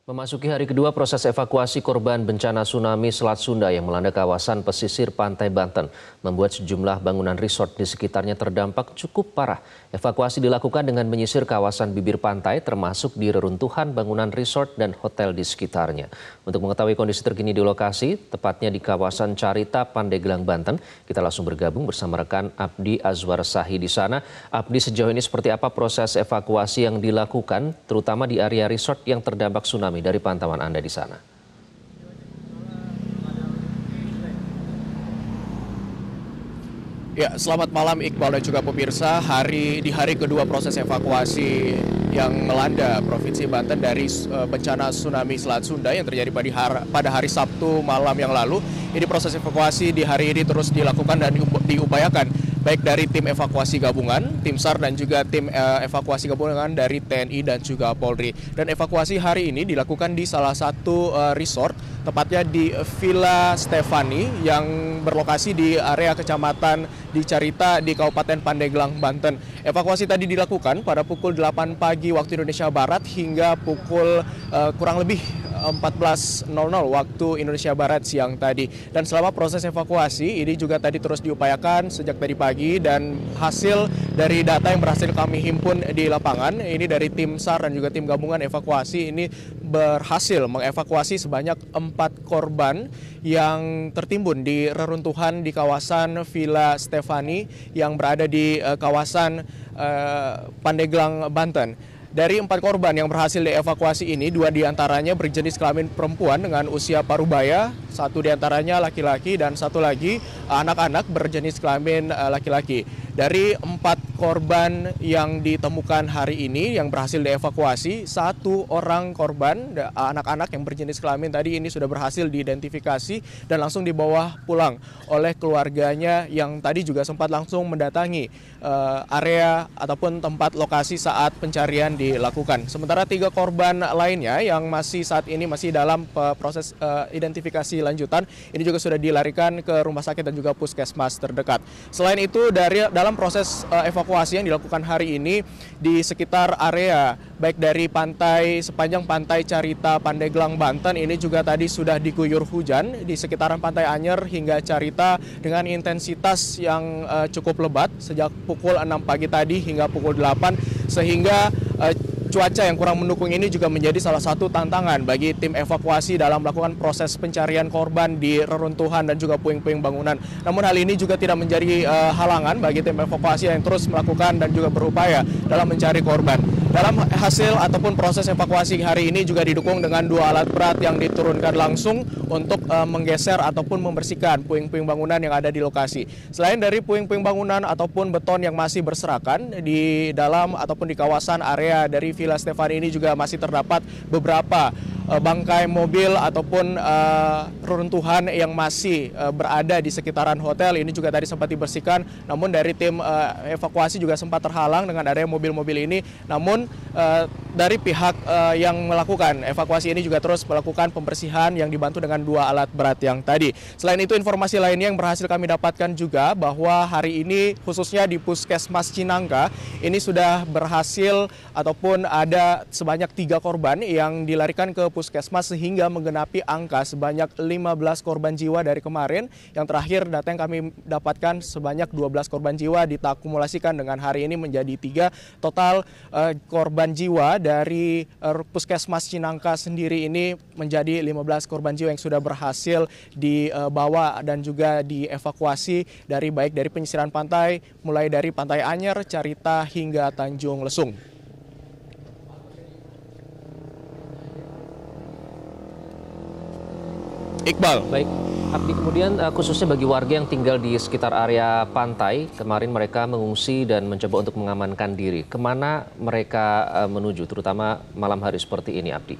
Memasuki hari kedua proses evakuasi korban bencana tsunami Selat Sunda yang melanda kawasan pesisir pantai Banten membuat sejumlah bangunan resort di sekitarnya terdampak cukup parah. Evakuasi dilakukan dengan menyisir kawasan bibir pantai termasuk di reruntuhan bangunan resort dan hotel di sekitarnya. Untuk mengetahui kondisi terkini di lokasi, tepatnya di kawasan Carita, Pandeglang, Banten, kita langsung bergabung bersama rekan Abdi Azwar Sahi di sana. Abdi, sejauh ini seperti apa proses evakuasi yang dilakukan, terutama di area resort yang terdampak tsunami? Dari pantauan Anda di sana. Ya, selamat malam Iqbal dan juga pemirsa. Di hari kedua proses evakuasi yang melanda Provinsi Banten dari bencana tsunami Selat Sunda yang terjadi pada hari Sabtu malam yang lalu. Ini proses evakuasi di hari ini terus dilakukan dan diupayakan baik dari tim evakuasi gabungan, tim SAR dan juga tim evakuasi gabungan dari TNI dan juga Polri. Dan evakuasi hari ini dilakukan di salah satu resort, tepatnya di Villa Stefani yang berlokasi di area kecamatan di Carita di Kabupaten Pandeglang, Banten. Evakuasi tadi dilakukan pada pukul 8 pagi waktu Indonesia Barat hingga pukul kurang lebih 14.00 waktu Indonesia Barat siang tadi. Dan selama proses evakuasi ini juga tadi terus diupayakan sejak tadi pagi, dan hasil dari data yang berhasil kami himpun di lapangan ini dari tim SAR dan juga tim gabungan evakuasi ini berhasil mengevakuasi sebanyak 4 korban yang tertimbun di reruntuhan di kawasan Villa Stefani yang berada di kawasan Pandeglang, Banten. Dari 4 korban yang berhasil dievakuasi ini, 2 diantaranya berjenis kelamin perempuan dengan usia parubaya, 1 diantaranya laki-laki, dan 1 lagi anak-anak berjenis kelamin laki-laki. Dari 4 korban yang ditemukan hari ini yang berhasil dievakuasi, 1 orang korban anak-anak yang berjenis kelamin tadi ini sudah berhasil diidentifikasi dan langsung dibawa pulang oleh keluarganya yang tadi juga sempat langsung mendatangi area ataupun tempat lokasi saat pencarian dilakukan. Sementara 3 korban lainnya yang saat ini masih dalam proses identifikasi lanjutan, ini juga sudah dilarikan ke rumah sakit dan juga puskesmas terdekat. Selain itu, dalam proses evakuasi yang dilakukan hari ini di sekitar area baik dari sepanjang pantai Carita Pandeglang, Banten ini juga tadi sudah diguyur hujan di sekitaran Pantai Anyer hingga Carita dengan intensitas yang cukup lebat sejak pukul 6 pagi tadi hingga pukul 8, sehingga cuaca yang kurang mendukung ini juga menjadi salah satu tantangan bagi tim evakuasi dalam melakukan proses pencarian korban di reruntuhan dan juga puing-puing bangunan. Namun hal ini juga tidak menjadi halangan bagi tim evakuasi yang terus melakukan dan juga berupaya dalam mencari korban. Dalam hasil ataupun proses evakuasi hari ini juga didukung dengan 2 alat berat yang diturunkan langsung untuk menggeser ataupun membersihkan puing-puing bangunan yang ada di lokasi. Selain dari puing-puing bangunan ataupun beton yang masih berserakan di dalam ataupun di kawasan area dari Villa Stefani ini juga masih terdapat beberapa bangkai mobil ataupun reruntuhan yang masih berada di sekitaran hotel. Ini juga tadi sempat dibersihkan, namun dari tim evakuasi juga sempat terhalang dengan adanya mobil-mobil ini. Namun dari pihak yang melakukan evakuasi ini juga terus melakukan pembersihan yang dibantu dengan 2 alat berat yang tadi. Selain itu, informasi lainnya yang berhasil kami dapatkan juga bahwa hari ini khususnya di Puskesmas Cinangka ini sudah berhasil ataupun ada sebanyak 3 korban yang dilarikan ke puskesmas sehingga menggenapi angka sebanyak 15 korban jiwa dari kemarin. Yang terakhir data yang kami dapatkan sebanyak 12 korban jiwa diakumulasikan dengan hari ini menjadi 3. Total korban jiwa dari Puskesmas Cinangka sendiri ini menjadi 15 korban jiwa yang sudah berhasil dibawa dan juga dievakuasi baik dari penyisiran pantai mulai dari Pantai Anyer, Carita hingga Tanjung Lesung. Iqbal. Baik, Abdi, kemudian khususnya bagi warga yang tinggal di sekitar area pantai, kemarin mereka mengungsi dan mencoba untuk mengamankan diri. Kemana mereka menuju, terutama malam hari seperti ini, Abdi?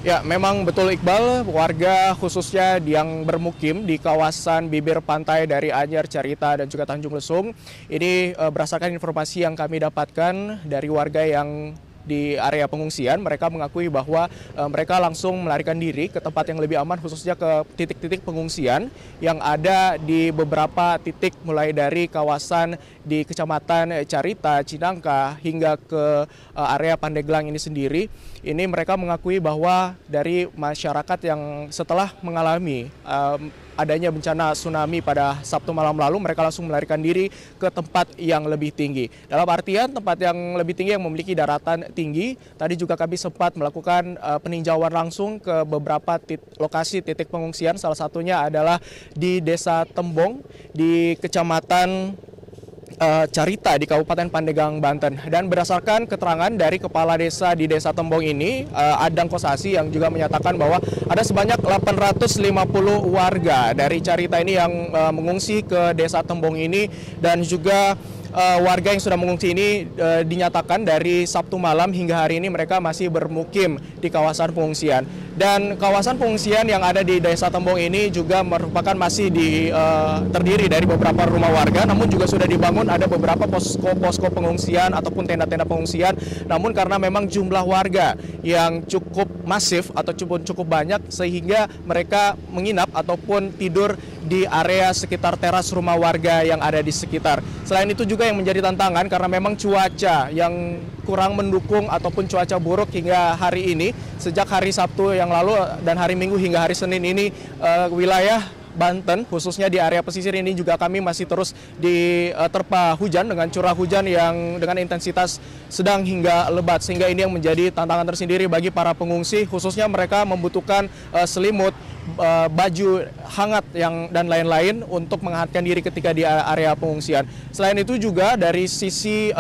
Ya, memang betul Iqbal, warga khususnya yang bermukim di kawasan bibir pantai dari Anyer, Carita, dan juga Tanjung Lesung. Ini berdasarkan informasi yang kami dapatkan dari warga yang di area pengungsian, mereka mengakui bahwa mereka langsung melarikan diri ke tempat yang lebih aman, khususnya ke titik-titik pengungsian yang ada di beberapa titik mulai dari kawasan di Kecamatan Carita, Cinangka hingga ke area Pandeglang ini sendiri. Ini mereka mengakui bahwa dari masyarakat yang setelah mengalami adanya bencana tsunami pada Sabtu malam lalu, mereka langsung melarikan diri ke tempat yang lebih tinggi. Dalam artian tempat yang lebih tinggi yang memiliki daratan tinggi. Tadi juga kami sempat melakukan peninjauan langsung ke beberapa lokasi titik pengungsian. Salah satunya adalah di Desa Tembong di Kecamatan Carita di Kabupaten Pandeglang, Banten. Dan berdasarkan keterangan dari kepala desa di Desa Tembong ini, Adang Kosasi, yang juga menyatakan bahwa ada sebanyak 850 warga dari Carita ini yang mengungsi ke Desa Tembong ini, dan juga warga yang sudah mengungsi ini dinyatakan dari Sabtu malam hingga hari ini mereka masih bermukim di kawasan pengungsian. Dan kawasan pengungsian yang ada di Desa Tembong ini juga merupakan masih terdiri dari beberapa rumah warga, namun juga sudah dibangun ada beberapa posko pengungsian ataupun tenda-tenda pengungsian. Namun karena memang jumlah warga yang cukup masif atau cukup banyak, sehingga mereka menginap ataupun tidur di area sekitar teras rumah warga yang ada di sekitar. Selain itu juga yang menjadi tantangan karena memang cuaca yang kurang mendukung ataupun cuaca buruk hingga hari ini, sejak hari Sabtu yang lalu dan hari Minggu hingga hari Senin ini, wilayah Banten, khususnya di area pesisir ini juga kami masih terus diterpa hujan dengan curah hujan yang dengan intensitas sedang hingga lebat, sehingga ini yang menjadi tantangan tersendiri bagi para pengungsi, khususnya mereka membutuhkan selimut, baju hangat dan lain-lain untuk menghangatkan diri ketika di area pengungsian. Selain itu juga dari sisi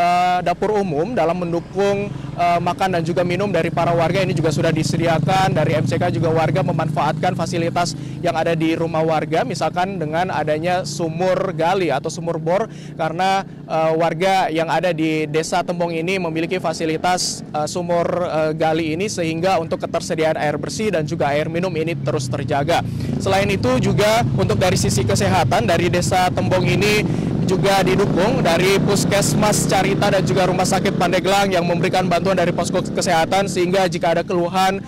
dapur umum dalam mendukung makan dan juga minum dari para warga ini juga sudah disediakan. Dari MCK juga warga memanfaatkan fasilitas yang ada di rumah warga, misalkan dengan adanya sumur gali atau sumur bor, karena warga yang ada di Desa Tembong ini memiliki fasilitas sumur gali ini, sehingga untuk ketersediaan air bersih dan juga air minum ini terus terjaga. Selain itu juga untuk dari sisi kesehatan dari Desa Tembong ini juga didukung dari Puskesmas Carita dan juga Rumah Sakit Pandeglang yang memberikan bantuan dari posko kesehatan, sehingga jika ada keluhan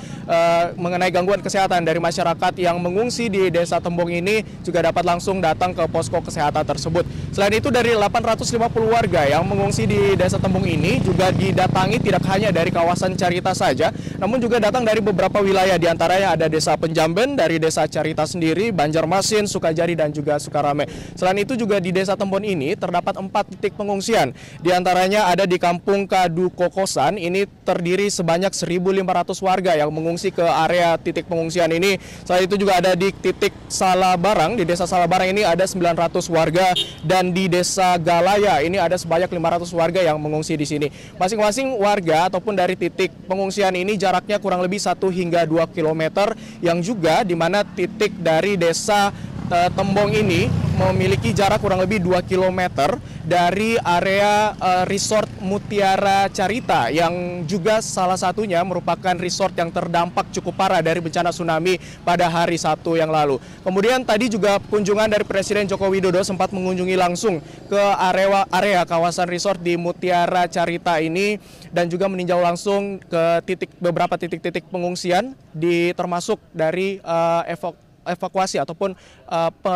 mengenai gangguan kesehatan dari masyarakat yang mengungsi di Desa Tembong ini juga dapat langsung datang ke posko kesehatan tersebut. Selain itu dari 850 warga yang mengungsi di Desa Tembong ini juga didatangi tidak hanya dari kawasan Carita saja, namun juga datang dari beberapa wilayah, diantaranya ada Desa Penjamben, dari Desa Carita sendiri, Banjarmasin, Sukajadi, dan juga Sukarame. Selain itu juga di Desa Tembong ini terdapat 4 titik pengungsian. Di antaranya ada di Kampung Kadu Kokosan, ini terdiri sebanyak 1.500 warga yang mengungsi ke area titik pengungsian ini. Selain itu juga ada di titik Salabarang, di Desa Salabarang ini ada 900 warga, dan di Desa Galaya ini ada sebanyak 500 warga yang mengungsi di sini. Masing-masing warga ataupun dari titik pengungsian ini jaraknya kurang lebih 1 hingga 2 km, yang juga di mana titik dari Desa Tembong ini memiliki jarak kurang lebih 2 km dari area resort Mutiara Carita, yang juga salah satunya merupakan resort yang terdampak cukup parah dari bencana tsunami pada hari Sabtu yang lalu. Kemudian tadi juga kunjungan dari Presiden Joko Widodo sempat mengunjungi langsung ke area kawasan resort di Mutiara Carita ini, dan juga meninjau langsung ke beberapa titik-titik pengungsian, termasuk dari evakuasi ataupun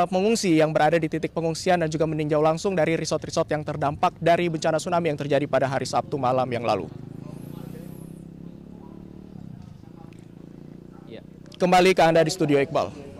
pengungsi yang berada di titik pengungsian, dan juga meninjau langsung dari resort-resort yang terdampak dari bencana tsunami yang terjadi pada hari Sabtu malam yang lalu. Kembali ke Anda di studio, Iqbal.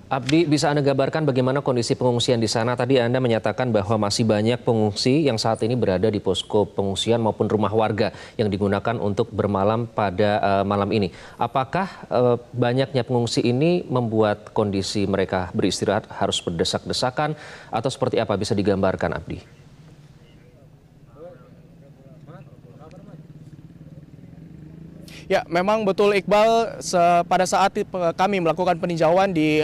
Abdi, bisa Anda gambarkan bagaimana kondisi pengungsian di sana? Tadi Anda menyatakan bahwa masih banyak pengungsi yang saat ini berada di posko pengungsian maupun rumah warga yang digunakan untuk bermalam pada malam ini. Apakah banyaknya pengungsi ini membuat kondisi mereka beristirahat harus berdesak-desakan, atau seperti apa, bisa digambarkan, Abdi? Ya, memang betul, Iqbal. Pada saat kami melakukan peninjauan di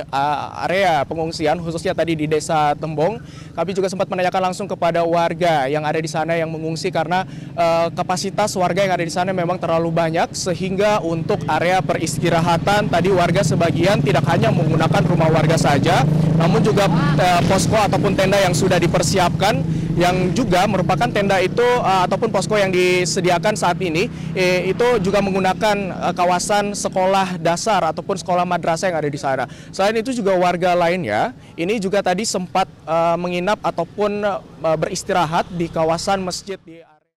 area pengungsian, khususnya tadi di Desa Tembong, kami juga sempat menanyakan langsung kepada warga yang ada di sana yang mengungsi, karena kapasitas warga yang ada di sana memang terlalu banyak, sehingga untuk area peristirahatan tadi warga sebagian tidak hanya menggunakan rumah warga saja, namun juga posko ataupun tenda yang sudah dipersiapkan yang juga merupakan tenda itu ataupun posko yang disediakan saat ini itu juga menggunakan kawasan sekolah dasar ataupun sekolah madrasah yang ada di sana. Selain itu juga warga lainnya ini juga tadi sempat menginap ataupun beristirahat di kawasan masjid di